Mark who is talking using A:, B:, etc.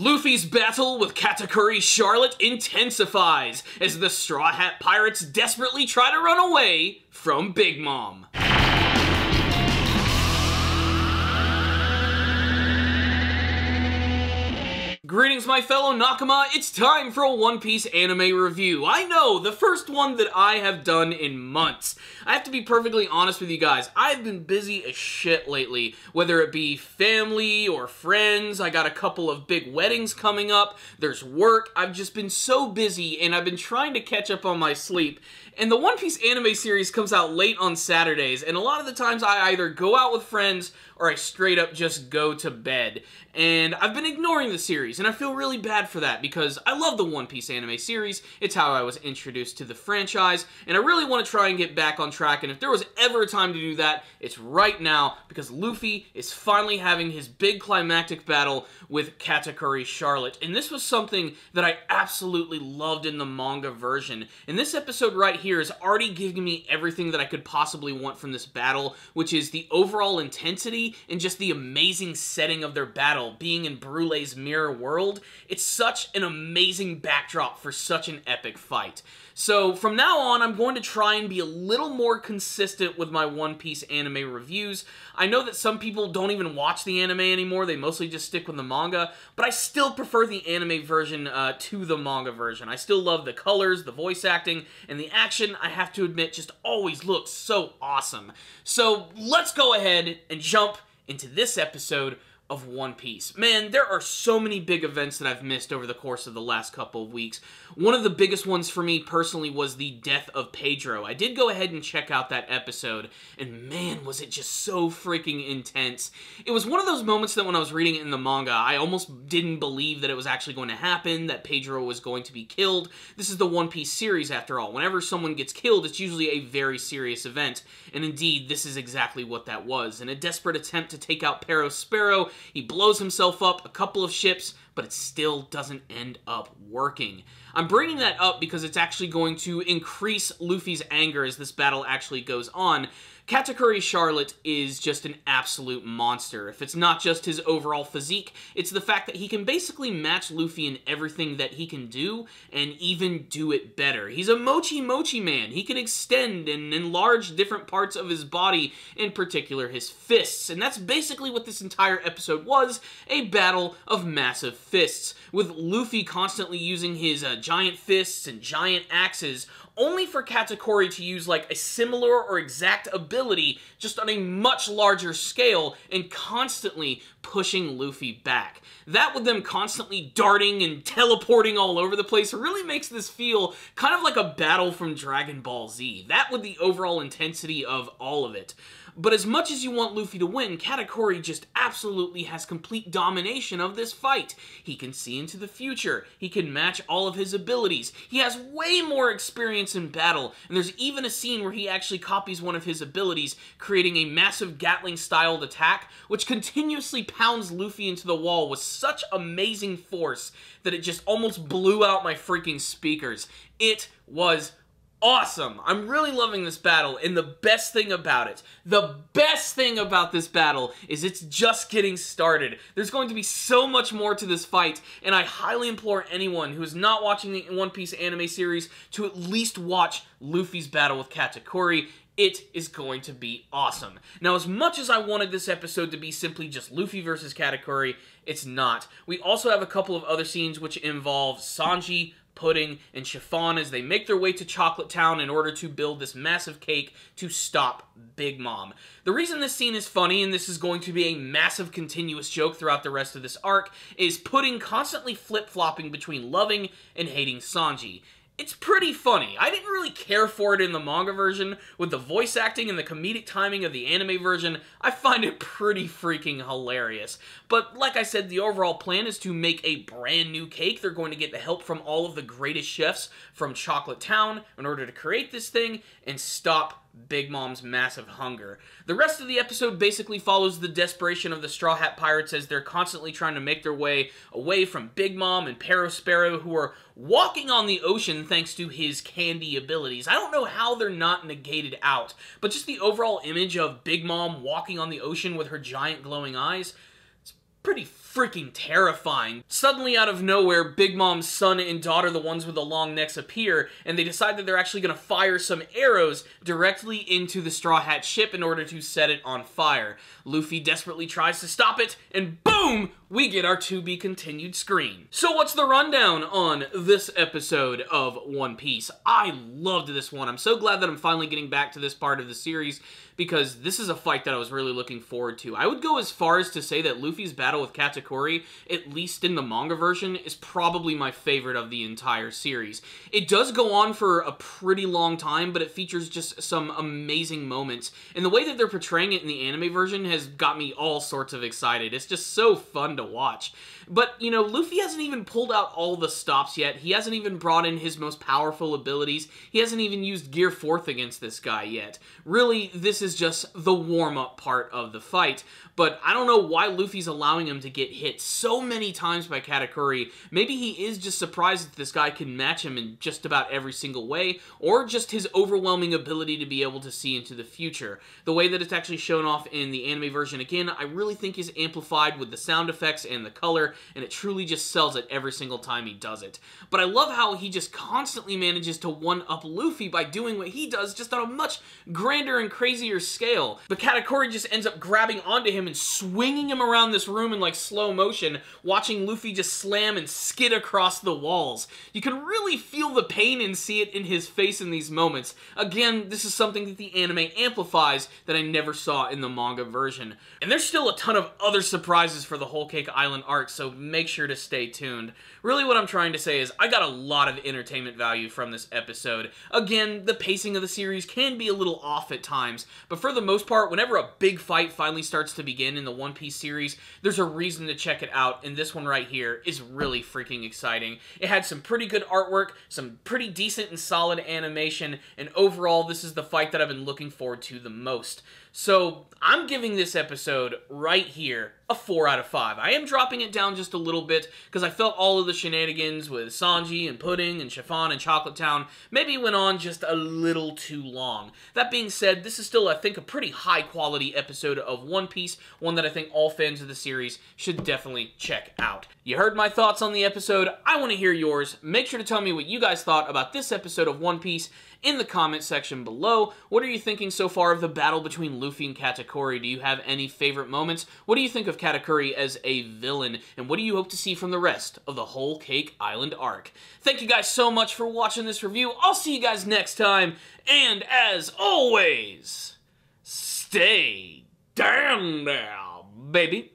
A: Luffy's battle with Katakuri Charlotte intensifies as the Straw Hat Pirates desperately try to run away from Big Mom. Greetings, my fellow Nakama. It's time for a One Piece anime review. I know, the first one that I have done in months. I have to be perfectly honest with you guys. I've been busy as shit lately, whether it be family or friends. I got a couple of big weddings coming up. There's work. I've just been so busy, and I've been trying to catch up on my sleep. And the One Piece anime series comes out late on Saturdays, and a lot of the times I either go out with friends or I straight up just go to bed. And I've been ignoring the series, and I feel really bad for that because I love the One Piece anime series. It's how I was introduced to the franchise, and I really want to try and get back on track, and if there was ever a time to do that, it's right now, because Luffy is finally having his big climactic battle with Katakuri Charlotte. And this was something that I absolutely loved in the manga version. And this episode right here is already giving me everything that I could possibly want from this battle, which is the overall intensity and just the amazing setting of their battle, being in Brulee's mirror world. It's such an amazing backdrop for such an epic fight. So from now on, I'm going to try and be a little more consistent with my One Piece anime reviews. I know that some people don't even watch the anime anymore, they mostly just stick with the manga, but I still prefer the anime version to the manga version. I still love the colors, the voice acting, and the action, I have to admit, just always looks so awesome. So let's go ahead and jump into this episode of One Piece. Man, there are so many big events that I've missed over the course of the last couple of weeks. One of the biggest ones for me personally was the death of Pedro. I did go ahead and check out that episode, and man, was it just so freaking intense. It was one of those moments that when I was reading it in the manga, I almost didn't believe that it was actually going to happen, that Pedro was going to be killed. This is the One Piece series after all. Whenever someone gets killed, it's usually a very serious event, and indeed, this is exactly what that was. In a desperate attempt to take out Sparrow, he blows himself up a couple of ships, but it still doesn't end up working. I'm bringing that up because it's actually going to increase Luffy's anger as this battle actually goes on. Katakuri Charlotte is just an absolute monster. If it's not just his overall physique, it's the fact that he can basically match Luffy in everything that he can do, and even do it better. He's a mochi man. He can extend and enlarge different parts of his body, in particular his fists, and that's basically what this entire episode was, a battle of massive fists, with Luffy constantly using his giant fists and giant axes, only for Katakuri to use like a similar or exact ability, just on a much larger scale, and constantly pushing Luffy back. That, with them constantly darting and teleporting all over the place, really makes this feel kind of like a battle from Dragon Ball Z. That, with the overall intensity of all of it. But as much as you want Luffy to win, Katakuri just absolutely has complete domination of this fight. He can see into the future. He can match all of his abilities. He has way more experience in battle, and there's even a scene where he actually copies one of his abilities, creating a massive Gatling-styled attack, which continuously pounds Luffy into the wall with such amazing force that it just almost blew out my freaking speakers. It was awesome. I'm really loving this battle, and the best thing about this battle is it's just getting started. There's going to be so much more to this fight, and I highly implore anyone who is not watching the One Piece anime series to at least watch Luffy's battle with Katakuri. It is going to be awesome. Now, as much as I wanted this episode to be simply just Luffy versus Katakuri, it's not. We also have a couple of other scenes which involve Sanji, Pudding, and Chiffon as they make their way to Chocolate Town in order to build this massive cake to stop Big Mom. The reason this scene is funny, and this is going to be a massive continuous joke throughout the rest of this arc, is Pudding constantly flip-flopping between loving and hating Sanji. It's pretty funny. I didn't really care for it in the manga version. With the voice acting and the comedic timing of the anime version, I find it pretty freaking hilarious. But like I said, the overall plan is to make a brand new cake. They're going to get the help from all of the greatest chefs from Chocolate Town in order to create this thing and stop Big Mom's massive hunger. The rest of the episode basically follows the desperation of the Straw Hat Pirates as they're constantly trying to make their way away from Big Mom and Sparrow, who are walking on the ocean thanks to his candy abilities. I don't know how they're not negated out, but just the overall image of Big Mom walking on the ocean with her giant glowing eyes, it's pretty freaking terrifying. Suddenly out of nowhere, Big Mom's son and daughter, the ones with the long necks, appear, and they decide that they're actually going to fire some arrows directly into the Straw Hat ship in order to set it on fire. Luffy desperately tries to stop it, and boom! We get our to be continued screen. So what's the rundown on this episode of One Piece? I loved this one. I'm so glad that I'm finally getting back to this part of the series, because this is a fight that I was really looking forward to. I would go as far as to say that Luffy's battle with Katakuri, at least in the manga version, is probably my favorite of the entire series. It does go on for a pretty long time, but it features just some amazing moments, and the way that they're portraying it in the anime version has got me all sorts of excited. It's just so fun to watch. But, you know, Luffy hasn't even pulled out all the stops yet. He hasn't even brought in his most powerful abilities. He hasn't even used Gear 4th against this guy yet. Really, this is just the warm-up part of the fight. But I don't know why Luffy's allowing him to get hit so many times by Katakuri. Maybe he is just surprised that this guy can match him in just about every single way, or just his overwhelming ability to be able to see into the future. The way that it's actually shown off in the anime version, again, I really think is amplified with the sound effects and the color, and it truly just sells it every single time he does it. But I love how he just constantly manages to one-up Luffy by doing what he does, just on a much grander and crazier scale. But Katakuri just ends up grabbing onto him and swinging him around this room in like slow motion, watching Luffy just slam and skid across the walls. You can really feel the pain and see it in his face in these moments. Again, this is something that the anime amplifies that I never saw in the manga version. And there's still a ton of other surprises for the Whole Cake Island arc, so make sure to stay tuned. Really what I'm trying to say is I got a lot of entertainment value from this episode. Again, the pacing of the series can be a little off at times, but for the most part, whenever a big fight finally starts to begin in the One Piece series, there's a reason to check it out, and this one right here is really freaking exciting. It had some pretty good artwork, some pretty decent and solid animation, and overall, this is the fight that I've been looking forward to the most. So, I'm giving this episode right here a 4 out of 5. I am dropping it down just a little bit because I felt all of the shenanigans with Sanji and Pudding and Chiffon and Chocolate Town maybe went on just a little too long. That being said, this is still, I think, a pretty high quality episode of One Piece, one that I think all fans of the series should definitely check out. You heard my thoughts on the episode. I want to hear yours. Make sure to tell me what you guys thought about this episode of One Piece in the comment section below. What are you thinking so far of the battle between Luffy and Katakuri? Do you have any favorite moments? What do you think of Katakuri as a villain? And what do you hope to see from the rest of the Whole Cake Island arc? Thank you guys so much for watching this review. I'll see you guys next time. And as always, stay down there, baby.